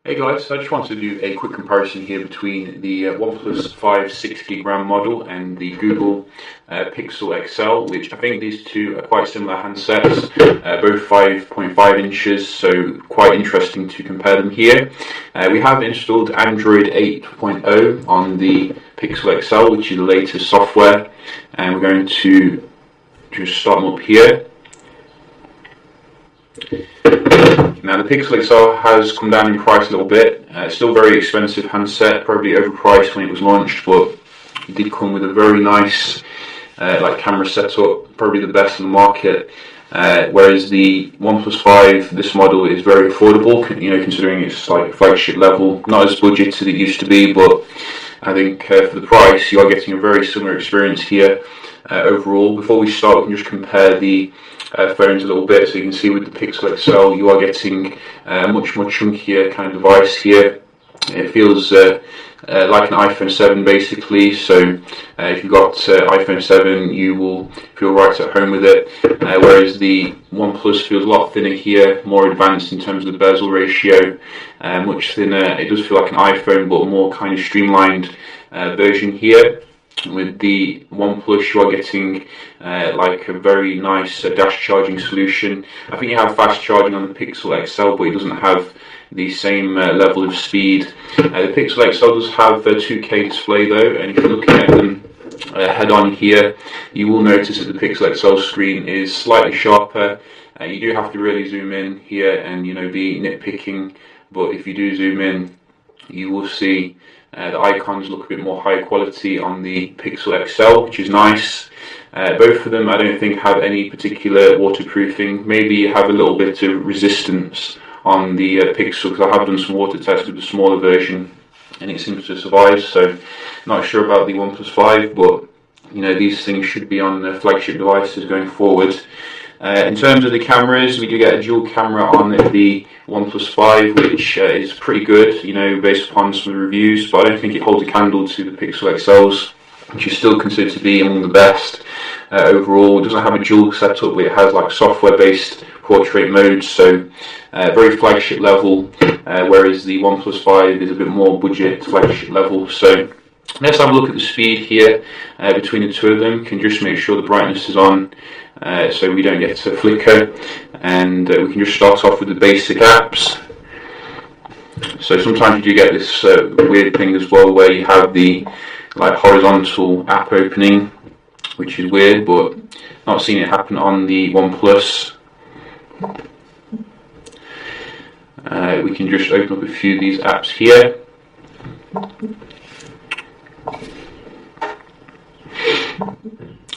Hey guys, I just wanted to do a quick comparison here between the OnePlus 5 6GB RAM model and the Google Pixel XL, which I think these two are quite similar handsets, both 5.5 inches, so quite interesting to compare them here. We have installed Android 8.0 on the Pixel XL, which is the latest software, and we're going to just start them up here. Now the Pixel XL has come down in price a little bit. It's still a very expensive handset, probably overpriced when it was launched, but it did come with a very nice camera setup, probably the best in the market. Whereas the OnePlus 5, this model is very affordable, considering it's like flagship level, not as budgeted as it used to be, but I think for the price you are getting a very similar experience here overall. Before we start, we can just compare the phones a little bit, so you can see with the Pixel XL you are getting a much chunkier kind of device here. It feels like an iPhone 7 basically, so if you've got iPhone 7 you will feel right at home with it, whereas the OnePlus feels a lot thinner here, more advanced in terms of the bezel ratio, much thinner. It does feel like an iPhone but more kind of streamlined version here. With the OnePlus you are getting like a very nice dash charging solution. I think you have fast charging on the Pixel XL, but it doesn't have the same level of speed. The Pixel XL does have a 2K display though, and if you're looking at them head on here, you will notice that the Pixel XL screen is slightly sharper. You do have to really zoom in here and be nitpicking, but if you do zoom in you will see the icons look a bit more high quality on the Pixel XL, which is nice. Both of them I don't think have any particular waterproofing. Maybe you have a little bit of resistance on the Pixel, because I have done some water tests with the smaller version and it seems to survive, so not sure about the OnePlus 5, but these things should be on the flagship devices going forward. In terms of the cameras, we do get a dual camera on the OnePlus 5, which is pretty good, based upon some reviews, but I don't think it holds a candle to the Pixel XLs, which is still considered to be among the best overall. It doesn't have a dual setup, but it has like software-based portrait mode, so very flagship level, whereas the OnePlus 5 is a bit more budget flagship level. So let's have a look at the speed here between the two of them. You can just make sure the brightness is on, so we don't get to flicker, and we can just start off with the basic apps. So sometimes you do get this weird thing as well, where you have the horizontal app opening, which is weird, but not seen it happen on the OnePlus. We can just open up a few of these apps here.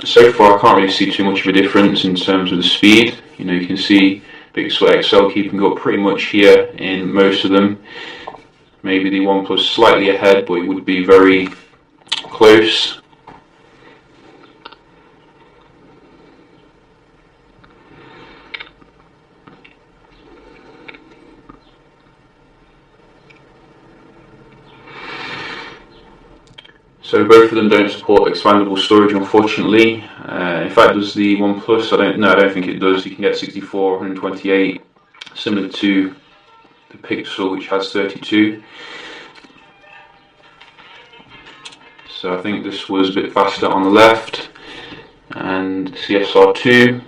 So far I can't really see too much of a difference in terms of the speed. You can see Pixel XL keeping up pretty much here in most of them. Maybe the OnePlus slightly ahead, but it would be very close. So both of them don't support expandable storage, unfortunately. In fact, does the OnePlus? I don't think it does. You can get 64, 128, similar to the Pixel, which has 32. So I think this was a bit faster on the left, and CSR2.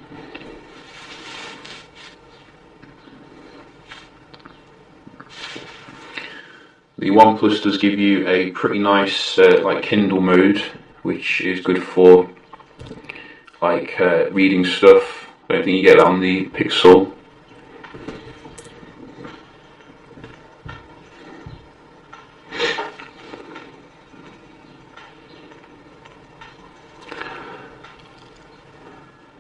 The OnePlus does give you a pretty nice Kindle mode, which is good for reading stuff. I don't think you get that on the Pixel.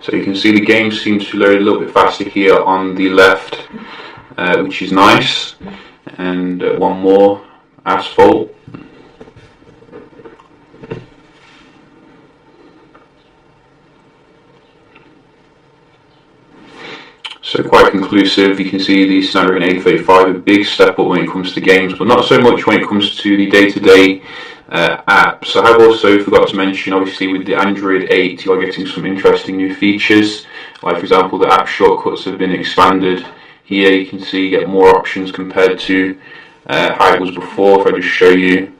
So you can see the games seem to load a little bit faster here on the left, which is nice. And one more, Asphalt. So quite conclusive. You can see the Snapdragon 835, a big step up when it comes to games, but not so much when it comes to the day-to-day apps. I have also forgot to mention, obviously with the Android 8 you are getting some interesting new features, like for example the app shortcuts have been expanded. Here you can see you get more options compared to how it was before. If I just show you,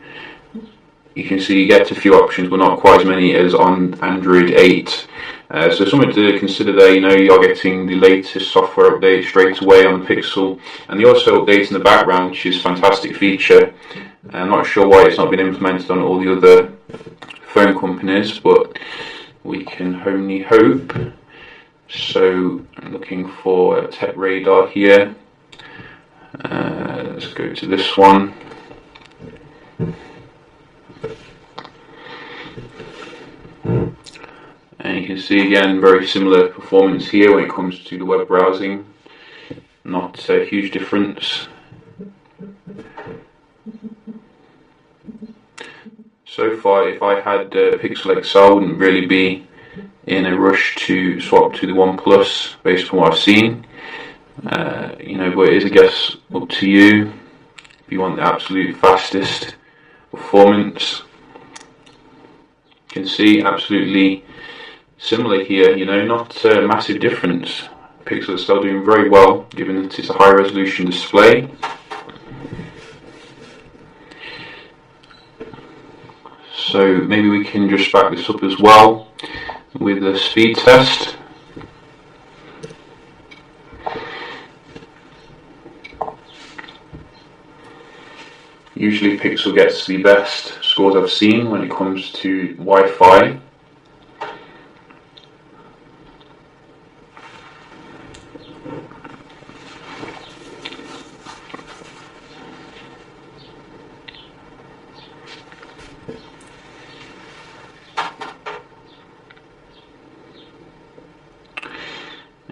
you can see you get a few options, but not quite as many as on Android 8. So something to consider there. You are getting the latest software update straight away on the Pixel, and they also update in the background, which is a fantastic feature. I'm not sure why it's not been implemented on all the other phone companies, but we can only hope. So I'm looking for a Tech Radar here. Let's go to this one. And you can see again very similar performance here when it comes to the web browsing. Not a huge difference. So far, if I had Pixel XL, I wouldn't really be in a rush to swap to the OnePlus based on what I've seen. But it is, I guess, up to you if you want the absolute fastest performance. You can see absolutely similar here, not a massive difference. Pixel is still doing very well given that it's a high resolution display. So maybe we can just back this up as well with a speed test. Usually Pixel gets the best scores I've seen when it comes to Wi-Fi.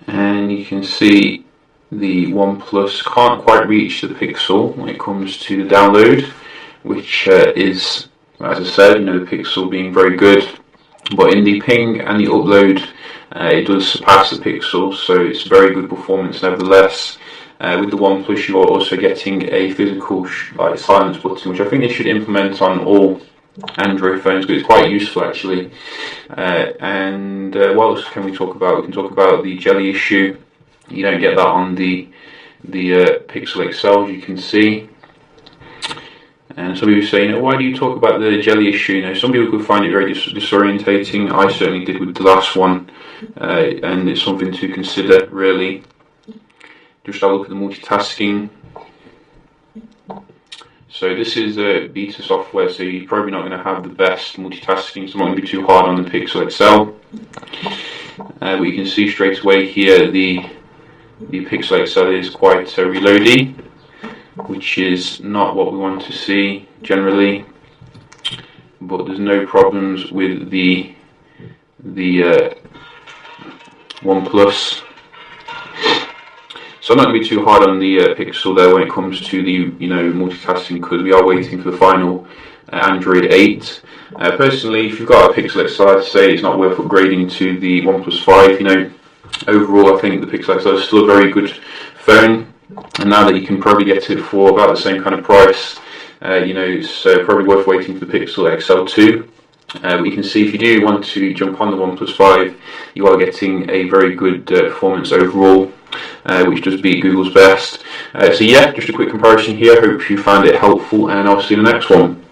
And you can see the OnePlus can't quite reach the Pixel when it comes to the download, which is, as I said, the Pixel being very good, but in the ping and the upload, it does surpass the Pixel, so it's very good performance nevertheless. With the OnePlus, you are also getting a physical silence button, which I think they should implement on all Android phones, but it's quite useful actually. And what else can we talk about? We can talk about the jelly issue. You don't get that on the Pixel XL, as you can see. And some people say, why do you talk about the jelly issue? Some people could find it very disorientating. I certainly did with the last one, and it's something to consider really. Just have a look at the multitasking. So this is beta software, so you're probably not going to have the best multitasking, so I'm not going to be too hard on the Pixel XL. But you can see straight away here the Pixel XL is quite reloady, which is not what we want to see generally. But there's no problems with the OnePlus. So I'm not going to be too hard on the Pixel there when it comes to the multitasking, because we are waiting for the final Android 8. Personally, if you've got a Pixel XL, I'd say it's not worth upgrading to the OnePlus 5. Overall, I think the Pixel XL is still a very good phone, and now that you can probably get it for about the same kind of price, it's probably worth waiting for the Pixel XL2. But you can see if you do want to jump on the OnePlus 5, you are getting a very good performance overall, which does beat Google's best. So yeah, just a quick comparison here. Hope you found it helpful, and I'll see you in the next one.